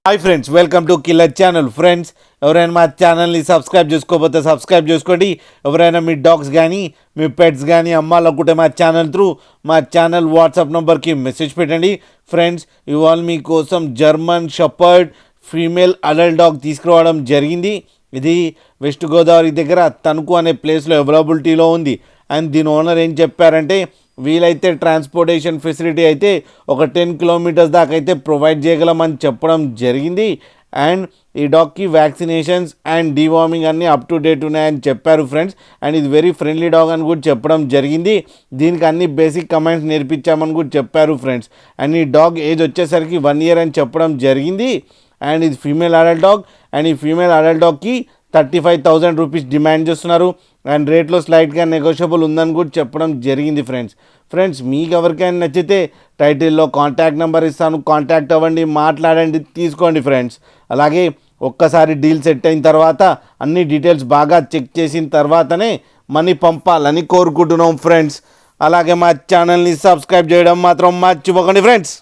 Hi friends, welcome to killer channel. Friends, ఎవరైనా మా ఛానల్ని సబ్స్క్రైబ్ చేసుకోకపోతే సబ్స్క్రైబ్ చేసుకోండి. ఎవరైనా మీ డాగ్స్ కానీ మీ పెట్స్ కానీ అమ్మాలనుకుంటే మా ఛానల్ త్రూ మా ఛానల్ వాట్సాప్ నెంబర్కి మెసేజ్ పెట్టండి. ఫ్రెండ్స్, ఇవాళ మీకోసం German shepherd female adult dog తీసుకురావడం జరిగింది. ఇది వెస్ట్ గోదావరి దగ్గర తణుకు అనే ప్లేస్లో అవైలబిలిటీలో ఉంది. అండ్ దీని ఓనర్ ఏం చెప్పారంటే, వీలైతే ట్రాన్స్పోర్టేషన్ ఫెసిలిటీ అయితే ఒక 10 కిలోమీటర్స్ దాకా అయితే ప్రొవైడ్ చేయగలమని చెప్పడం జరిగింది. అండ్ ఈ డాగ్కి వ్యాక్సినేషన్స్ అండ్ డీవార్మింగ్ అన్నీ అప్ టు డేట్ ఉన్నాయని చెప్పారు ఫ్రెండ్స్. అండ్ ఇది వెరీ ఫ్రెండ్లీ డాగ్ అని కూడా చెప్పడం జరిగింది. దీనికి అన్ని బేసిక్ కమాండ్స్ నేర్పించామని కూడా చెప్పారు ఫ్రెండ్స్. అండ్ ఈ డాగ్ ఏజ్ వచ్చేసరికి 1 year అని చెప్పడం జరిగింది. అండ్ ఇది ఫీమేల్ అడల్ట్ డాగ్. అండ్ ఈ ఫీమేల్ అడల్ట్ డాగ్కి 35,000 రూపీస్ డిమాండ్ చేస్తున్నారు. అండ్ రేట్లో స్లైట్గా నెగోషియబుల్ ఉందని కూడా చెప్పడం జరిగింది ఫ్రెండ్స్. మీకు ఎవరికైనా నచ్చితే టైటిల్లో కాంటాక్ట్ నెంబర్ ఇస్తాను, కాంటాక్ట్ అవ్వండి, మాట్లాడండి, తీసుకోండి ఫ్రెండ్స్. అలాగే ఒక్కసారి డీల్ సెట్ అయిన తర్వాత అన్ని డీటెయిల్స్ బాగా చెక్ చేసిన తర్వాతనే మనీ పంపాలని కోరుకుంటున్నాం ఫ్రెండ్స్. అలాగే మా ఛానల్ని సబ్స్క్రైబ్ చేయడం మాత్రం మర్చిపోకండి ఫ్రెండ్స్.